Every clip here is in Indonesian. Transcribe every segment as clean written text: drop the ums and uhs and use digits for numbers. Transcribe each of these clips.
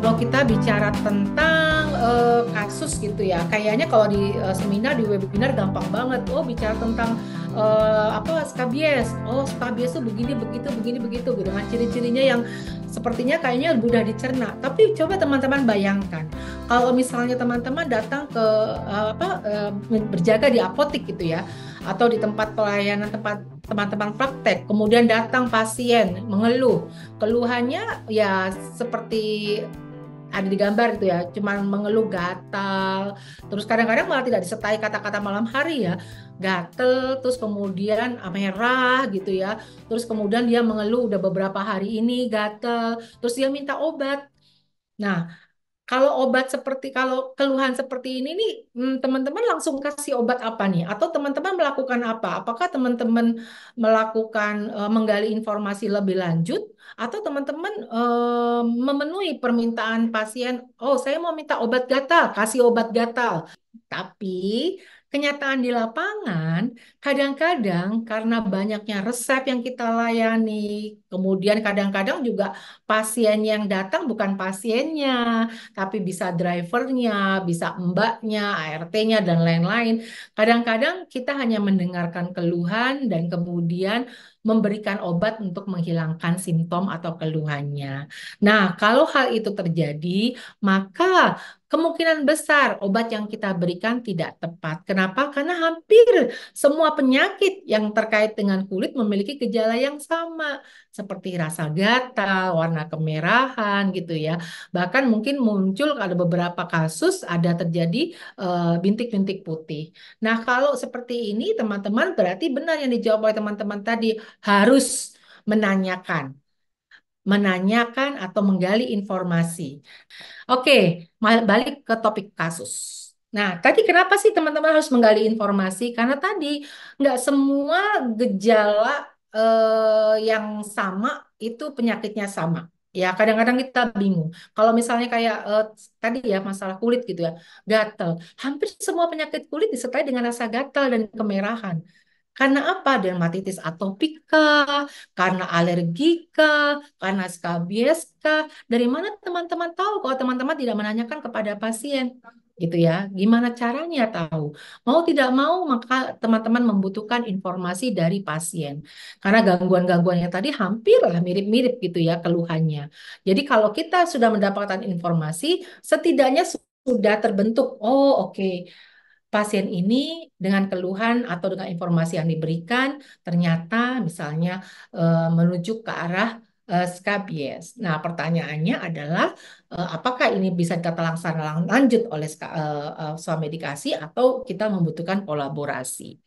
kalau kita bicara tentang kasus gitu ya, kayaknya kalau di seminar, di webinar gampang banget. Oh, bicara tentang apa skabies. Oh, skabies itu begini, begitu, begini, begitu, gitu kan. Ciri-cirinya yang sepertinya kayaknya mudah dicerna. Tapi coba teman-teman bayangkan, kalau misalnya teman-teman datang ke berjaga di apotek gitu ya, atau di tempat pelayanan tempat teman-teman praktek, kemudian datang pasien mengeluh, keluhannya ya seperti ada di gambar itu ya, cuman mengeluh gatal, terus kadang-kadang malah tidak disertai kata-kata malam hari ya, gatel, terus kemudian merah gitu ya, terus kemudian dia mengeluh udah beberapa hari ini gatel, terus dia minta obat. Nah, kalau obat seperti kalau keluhan seperti ini nih, teman-teman langsung kasih obat apa nih? Atau teman-teman melakukan apa? Apakah teman-teman melakukan menggali informasi lebih lanjut, atau teman-teman memenuhi permintaan pasien? Oh, saya mau minta obat gatal, kasih obat gatal. Tapi kenyataan di lapangan, kadang-kadang karena banyaknya resep yang kita layani, kemudian kadang-kadang juga pasien yang datang bukan pasiennya, tapi bisa drivernya, bisa mbaknya, ART-nya, dan lain-lain. Kadang-kadang kita hanya mendengarkan keluhan dan kemudian memberikan obat untuk menghilangkan simptom atau keluhannya. Nah, kalau hal itu terjadi, maka kemungkinan besar obat yang kita berikan tidak tepat. Kenapa? Karena hampir semua penyakit yang terkait dengan kulit memiliki gejala yang sama, seperti rasa gatal, warna kemerahan gitu ya. Bahkan mungkin muncul ada beberapa kasus ada terjadi bintik-bintik putih. Nah, kalau seperti ini teman-teman berarti benar yang dijawab oleh teman-teman tadi, harus menanyakan, menanyakan atau menggali informasi. Oke, balik ke topik kasus. Nah, tadi kenapa sih teman-teman harus menggali informasi? Karena tadi nggak semua gejala yang sama itu penyakitnya sama. Ya, kadang-kadang kita bingung. Kalau misalnya kayak tadi ya masalah kulit gitu ya, gatal. Hampir semua penyakit kulit disertai dengan rasa gatal dan kemerahan. Karena apa? Dermatitis atopika, karena alergika, karena skabieska. Dari mana teman-teman tahu kalau teman-teman tidak menanyakan kepada pasien? Gitu ya. Gimana caranya tahu? Mau tidak mau maka teman-teman membutuhkan informasi dari pasien. Karena gangguan-gangguannya tadi hampirlah mirip-mirip gitu ya keluhannya. Jadi kalau kita sudah mendapatkan informasi, setidaknya sudah terbentuk, oh oke, pasien ini dengan keluhan atau dengan informasi yang diberikan ternyata misalnya menuju ke arah skabies. Nah, pertanyaannya adalah apakah ini bisa kita laksanakan lanjut oleh suam medikasi atau kita membutuhkan kolaborasi.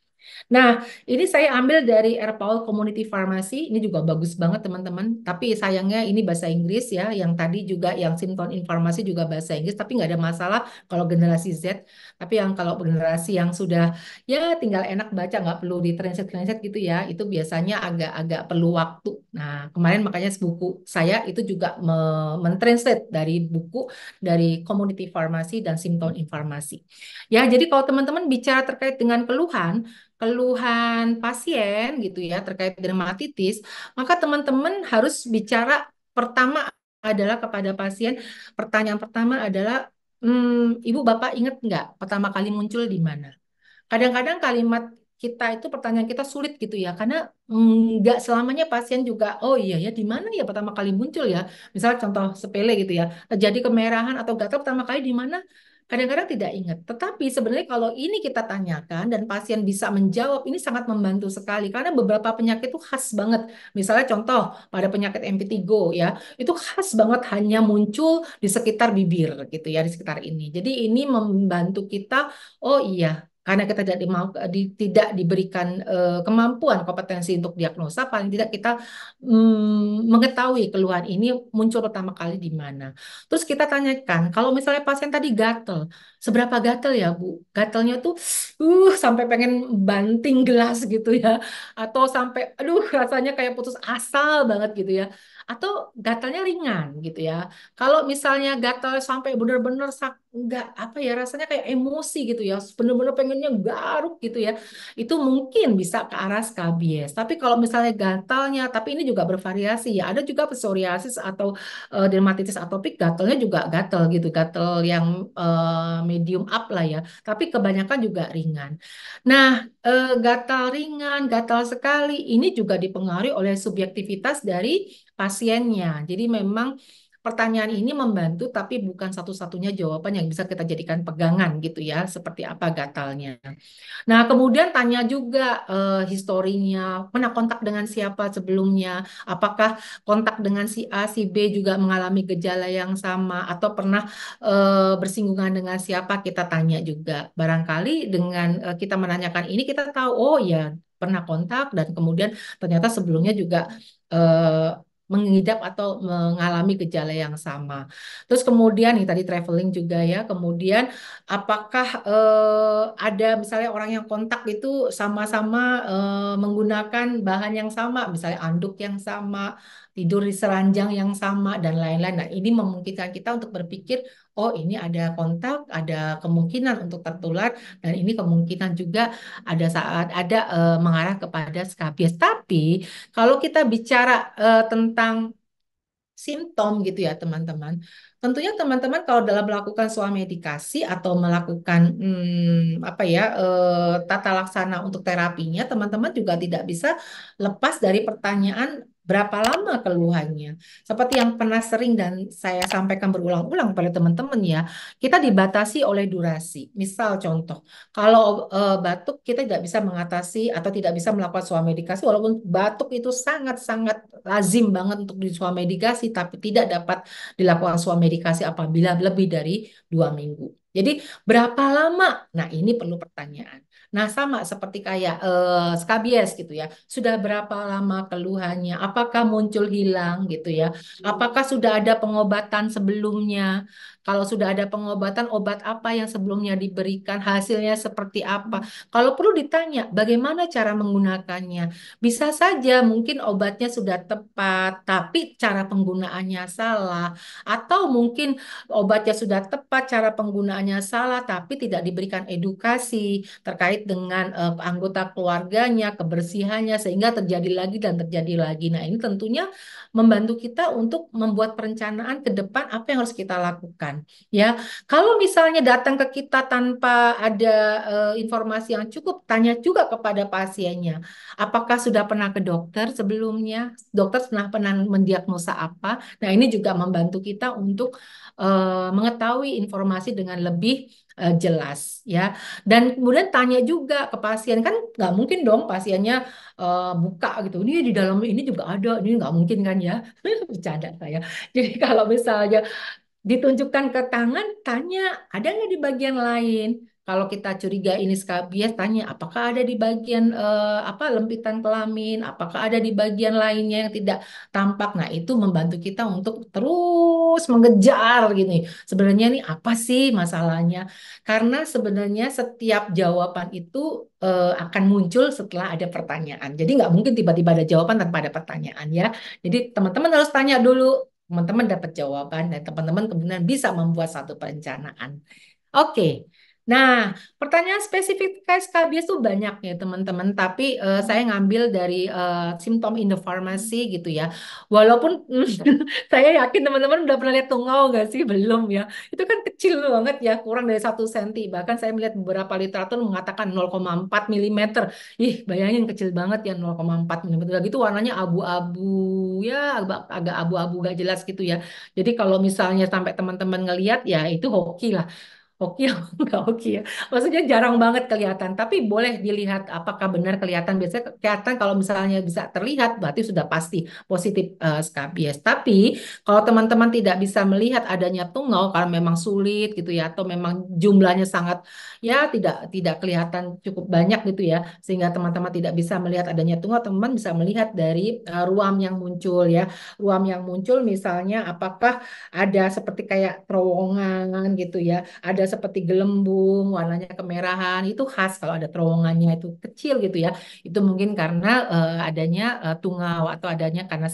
Nah, ini saya ambil dari Airpal Community Pharmacy. Ini juga bagus banget, teman-teman. Tapi sayangnya ini bahasa Inggris ya. Yang tadi juga yang Simpton Informasi juga bahasa Inggris. Tapi nggak ada masalah kalau generasi Z. Tapi yang kalau generasi yang sudah ya tinggal enak baca, nggak perlu di translate gitu ya. Itu biasanya agak-agak perlu waktu. Nah, kemarin makanya buku saya itu juga mentranslate dari buku dari Community Pharmacy dan Simpton Informasi. Ya, jadi kalau teman-teman bicara terkait dengan keluhan pasien gitu ya terkait dermatitis, maka teman-teman harus bicara pertama adalah kepada pasien. Pertanyaan pertama adalah, Ibu Bapak ingat nggak pertama kali muncul di mana? Kadang-kadang kalimat kita itu pertanyaan kita sulit gitu ya, karena nggak selamanya pasien juga, oh iya ya di mana ya pertama kali muncul ya. Misal contoh sepele gitu ya, terjadi kemerahan atau gatal pertama kali di mana? Kadang-kadang tidak ingat. Tetapi sebenarnya kalau ini kita tanyakan dan pasien bisa menjawab, ini sangat membantu sekali karena beberapa penyakit itu khas banget. Misalnya contoh pada penyakit impetigo ya, itu khas banget hanya muncul di sekitar bibir gitu ya, di sekitar ini. Jadi ini membantu kita, oh iya, karena kita tidak diberikan kemampuan kompetensi untuk diagnosa, paling tidak kita mengetahui keluhan ini muncul pertama kali di mana. Terus kita tanyakan, kalau misalnya pasien tadi gatel, seberapa gatel ya Bu? Gatelnya tuh sampai pengen banting gelas gitu ya, atau sampai aduh rasanya kayak putus asa banget gitu ya. atau gatalnya ringan gitu ya. Kalau misalnya gatal sampai benar-benar nggak apa ya rasanya kayak emosi gitu ya, benar-benar pengennya garuk gitu ya, itu mungkin bisa ke arah skabies. Tapi kalau misalnya gatalnya, tapi ini juga bervariasi ya, ada juga psoriasis atau dermatitis atopik gatalnya juga gatal gitu, gatal yang medium up lah ya. Tapi kebanyakan juga ringan. Nah, gatal ringan, gatal sekali, ini juga dipengaruhi oleh subjektivitas dari pasiennya. Jadi memang pertanyaan ini membantu, tapi bukan satu-satunya jawaban yang bisa kita jadikan pegangan gitu ya, seperti apa gatalnya. Nah, kemudian tanya juga historinya, pernah kontak dengan siapa sebelumnya, apakah kontak dengan si A, si B juga mengalami gejala yang sama, atau pernah bersinggungan dengan siapa, kita tanya juga. Barangkali dengan kita menanyakan ini, kita tahu, oh ya, pernah kontak, dan kemudian ternyata sebelumnya juga mengidap atau mengalami gejala yang sama. Terus kemudian nih tadi traveling juga ya, kemudian apakah ada misalnya orang yang kontak itu sama-sama menggunakan bahan yang sama, misalnya anduk yang sama, tidur di seranjang yang sama, dan lain-lain. Nah, ini memungkinkan kita untuk berpikir, oh ini ada kontak, ada kemungkinan untuk tertular, dan ini kemungkinan juga ada saat ada mengarah kepada skabies. Tapi kalau kita bicara tentang simptom gitu ya teman-teman. Tentunya teman-teman kalau dalam melakukan swamedikasi atau melakukan apa ya tata laksana untuk terapinya, teman-teman juga tidak bisa lepas dari pertanyaan berapa lama keluhannya. Seperti yang pernah sering dan saya sampaikan berulang-ulang pada teman-teman ya, kita dibatasi oleh durasi. Misal contoh, kalau batuk kita tidak bisa mengatasi atau tidak bisa melakukan swamedikasi walaupun batuk itu sangat-sangat lazim banget untuk di swamedikasi tapi tidak dapat dilakukan swamedikasi apabila lebih dari 2 minggu. Jadi berapa lama? Nah ini perlu pertanyaan. Nah sama seperti kayak skabies gitu ya. Sudah berapa lama keluhannya? Apakah muncul hilang gitu ya? Apakah sudah ada pengobatan sebelumnya? Kalau sudah ada pengobatan, obat apa yang sebelumnya diberikan? Hasilnya seperti apa? Kalau perlu ditanya, bagaimana cara menggunakannya? Bisa saja mungkin obatnya sudah tepat, tapi cara penggunaannya salah. Atau mungkin obatnya sudah tepat, cara penggunaannya salah, tapi tidak diberikan edukasi terkait dengan anggota keluarganya, kebersihannya, sehingga terjadi lagi dan terjadi lagi. Nah, ini tentunya membantu kita untuk membuat perencanaan ke depan apa yang harus kita lakukan. Ya, kalau misalnya datang ke kita tanpa ada informasi yang cukup, tanya juga kepada pasiennya. Apakah sudah pernah ke dokter sebelumnya? Dokter pernah mendiagnosa apa? Nah, ini juga membantu kita untuk mengetahui informasi dengan lebih jelas ya. Dan kemudian tanya juga ke pasien, kan nggak mungkin dong pasiennya buka gitu. Ini di dalam ini juga ada, ini nggak mungkin kan ya? Bercanda saya. Jadi kalau misalnya ditunjukkan ke tangan, tanya ada nggak di bagian lain. Kalau kita curiga ini skabies, tanya apakah ada di bagian apa lempitan kelamin, apakah ada di bagian lainnya yang tidak tampak. Nah, itu membantu kita untuk terus mengejar gini. Sebenarnya ini apa sih masalahnya? Karena sebenarnya setiap jawaban itu akan muncul setelah ada pertanyaan. Jadi nggak mungkin tiba-tiba ada jawaban tanpa ada pertanyaan ya. Jadi teman-teman harus tanya dulu, teman-teman dapat jawaban dan teman-teman kemudian bisa membuat satu perencanaan. Oke. Nah, pertanyaan spesifik SKBS itu banyak ya teman-teman, tapi saya ngambil dari simptom in the pharmacy gitu ya. Walaupun saya yakin teman-teman udah pernah lihat tungau nggak sih? Belum ya. Itu kan kecil banget ya, kurang dari 1 senti. Bahkan saya melihat beberapa literatur mengatakan 0,4 milimeter. Ih, bayangin kecil banget ya 0,4 milimeter. Udah gitu warnanya abu-abu ya, agak abu-abu gak jelas gitu ya. Jadi kalau misalnya sampai teman-teman ngelihat ya itu hoki lah. Oke, enggak oke ya. Maksudnya jarang banget kelihatan, tapi boleh dilihat apakah benar kelihatan. Biasanya kelihatan kalau misalnya bisa terlihat, berarti sudah pasti positif skabies. Tapi kalau teman-teman tidak bisa melihat adanya tungau, kalau memang sulit gitu ya, atau memang jumlahnya sangat ya tidak kelihatan cukup banyak gitu ya, sehingga teman-teman tidak bisa melihat adanya tungau, teman-teman bisa melihat dari ruam yang muncul ya. Ruam yang muncul misalnya apakah ada seperti kayak terowongan gitu ya, ada seperti gelembung, warnanya kemerahan, itu khas kalau ada terowongannya itu kecil gitu ya. Itu mungkin karena adanya tungau atau adanya karena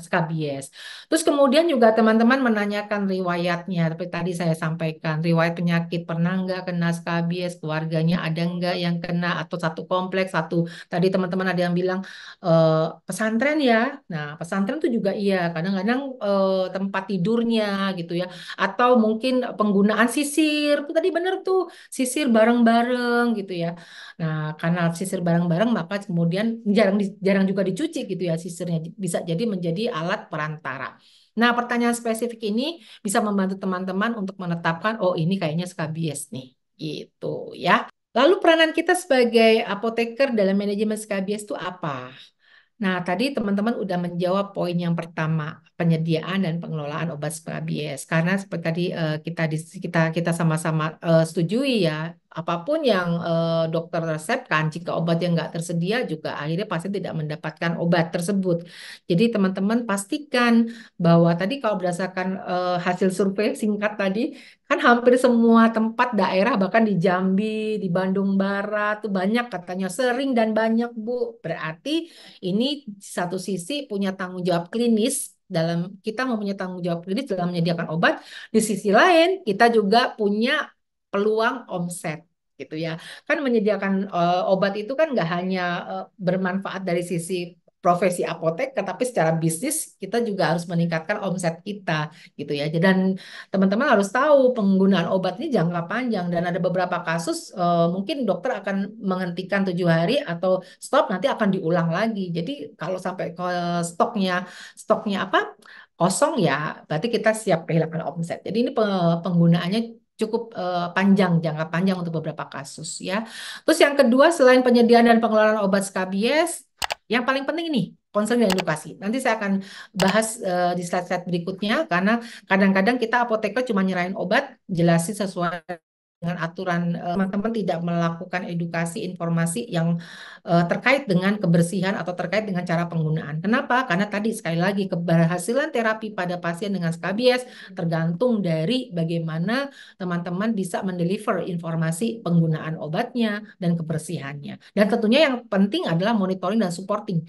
skabies. Terus kemudian juga teman-teman menanyakan riwayatnya. Tapi tadi saya sampaikan riwayat penyakit pernah nggak kena skabies, keluarganya ada nggak yang kena atau satu kompleks satu. Tadi teman-teman ada yang bilang pesantren ya. Nah, pesantren tuh juga iya. Kadang-kadang tempat tidurnya gitu ya. Atau mungkin penggunaan sisir. Tuh tadi bener tuh sisir bareng-bareng gitu ya. Nah, karena sisir bareng-bareng maka kemudian jarang juga dicuci gitu ya sisirnya. Bisa jadi menjadi alat perantara. Nah, pertanyaan spesifik ini bisa membantu teman-teman untuk menetapkan, oh ini kayaknya skabies nih, gitu ya. Lalu peranan kita sebagai apoteker dalam manajemen skabies itu apa? Nah, tadi teman-teman udah menjawab poin yang pertama, penyediaan dan pengelolaan obat scabies. Karena seperti tadi kita sama-sama setujui ya, apapun yang dokter resepkan, jika obat yang nggak tersedia juga akhirnya pasien tidak mendapatkan obat tersebut. Jadi teman-teman pastikan bahwa tadi kalau berdasarkan hasil survei singkat tadi, kan hampir semua tempat daerah bahkan di Jambi, di Bandung Barat tuh banyak katanya sering dan banyak Bu. Berarti ini di satu sisi punya tanggung jawab klinis dalam kita mempunyai tanggung jawab klinis dalam menyediakan obat. Di sisi lain kita juga punya peluang omset gitu ya. Kan menyediakan obat itu kan nggak hanya bermanfaat dari sisi profesi apotek, tetapi secara bisnis kita juga harus meningkatkan omset kita gitu ya. Dan teman-teman harus tahu penggunaan obat ini jangka panjang dan ada beberapa kasus mungkin dokter akan menghentikan 7 hari atau stop nanti akan diulang lagi. Jadi kalau sampai ke stoknya stoknya apa kosong ya berarti kita siap kehilangan omset. Jadi ini penggunaannya cukup panjang jangka panjang untuk beberapa kasus ya. Terus yang kedua selain penyediaan dan pengelolaan obat skabies, yang paling penting ini concern dan edukasi. Nanti saya akan bahas di slide-slide berikutnya karena kadang-kadang kita apoteker cuma nyerahin obat, jelasin sesuai dengan aturan teman-teman tidak melakukan edukasi informasi yang terkait dengan kebersihan atau terkait dengan cara penggunaan. Kenapa? Karena tadi sekali lagi keberhasilan terapi pada pasien dengan skabies tergantung dari bagaimana teman-teman bisa mendeliver informasi penggunaan obatnya dan kebersihannya. Dan tentunya yang penting adalah monitoring dan supporting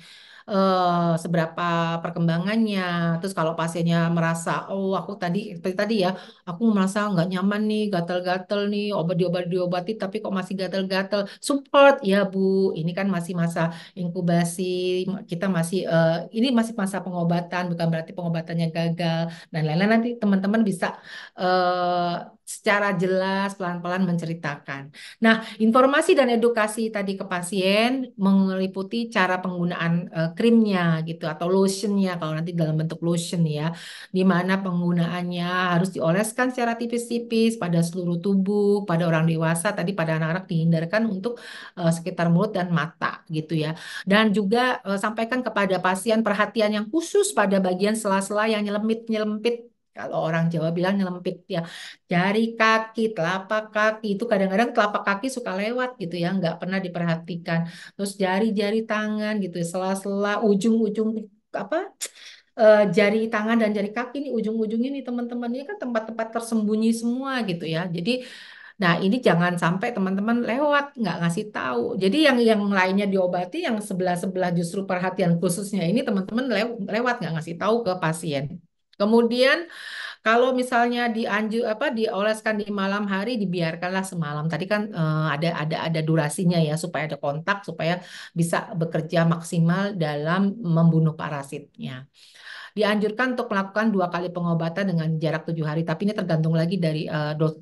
seberapa perkembangannya. Terus kalau pasiennya merasa, oh aku tadi ya, aku merasa nggak nyaman nih, gatal-gatal nih, diobati tapi kok masih gatal-gatal. Support ya Bu, ini kan masih masa inkubasi, kita masih ini masih masa pengobatan, bukan berarti pengobatannya gagal dan lain-lain. Nanti teman-teman bisa secara jelas pelan-pelan menceritakan. Nah, informasi dan edukasi tadi ke pasien meliputi cara penggunaan krimnya gitu atau lotionnya kalau nanti dalam bentuk lotion ya, di mana penggunaannya harus dioleskan secara tipis-tipis pada seluruh tubuh, pada orang dewasa, tadi pada anak-anak dihindarkan untuk sekitar mulut dan mata gitu ya. Dan juga sampaikan kepada pasien perhatian yang khusus pada bagian sela-sela yang nyelempit-nyelempit. Kalau orang Jawa bilang nyelempit ya, jari kaki, telapak kaki itu kadang-kadang telapak kaki suka lewat gitu ya, nggak pernah diperhatikan. Terus jari-jari tangan gitu, sela-sela, ujung-ujung apa jari tangan dan jari kaki ini ujung-ujung ini teman-teman ini kan tempat-tempat tersembunyi semua gitu ya. Jadi, nah ini jangan sampai teman-teman lewat nggak ngasih tahu. Jadi yang lainnya diobati, yang sebelah-sebelah justru perhatian khususnya ini teman-teman lewat nggak ngasih tahu ke pasien. Kemudian kalau misalnya dioleskan di malam hari dibiarkanlah semalam. Tadi kan ada durasinya ya supaya ada kontak supaya bisa bekerja maksimal dalam membunuh parasitnya. Dianjurkan untuk melakukan 2 kali pengobatan dengan jarak 7 hari. Tapi ini tergantung lagi dari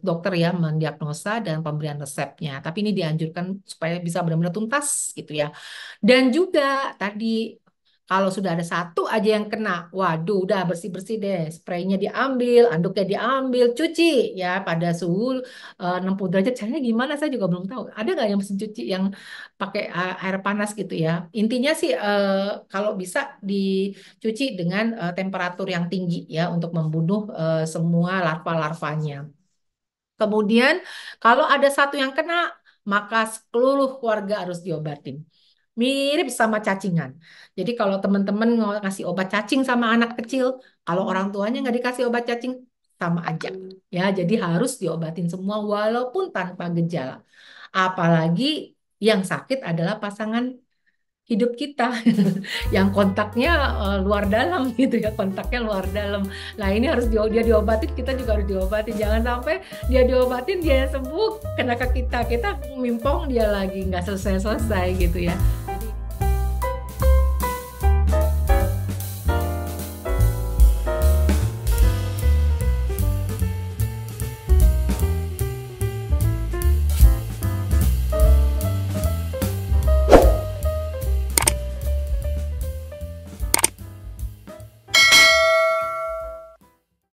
dokter ya mendiagnosa dan pemberian resepnya. Tapi ini dianjurkan supaya bisa benar-benar tuntas gitu ya. Dan juga tadi kalau sudah ada satu aja yang kena, waduh, udah bersih-bersih deh. Spraynya diambil, anduknya diambil, cuci ya pada suhu 60 derajat. Caranya gimana? Saya juga belum tahu. Ada nggak yang mesin cuci yang pakai air panas gitu ya? Intinya sih kalau bisa dicuci dengan temperatur yang tinggi ya untuk membunuh semua larva-larvanya. Kemudian kalau ada satu yang kena, maka seluruh keluarga harus diobatin. Mirip sama cacingan. Jadi kalau teman-teman ngasih obat cacing sama anak kecil, kalau orang tuanya nggak dikasih obat cacing, sama aja ya. Jadi harus diobatin semua walaupun tanpa gejala. Apalagi yang sakit adalah pasangan hidup kita yang kontaknya luar dalam gitu ya, kontaknya luar dalam. Nah ini harus dia diobatin, kita juga harus diobatin. Jangan sampai dia diobatin dia sembuh, kena ke kita mimpong dia lagi nggak selesai-selesai gitu ya.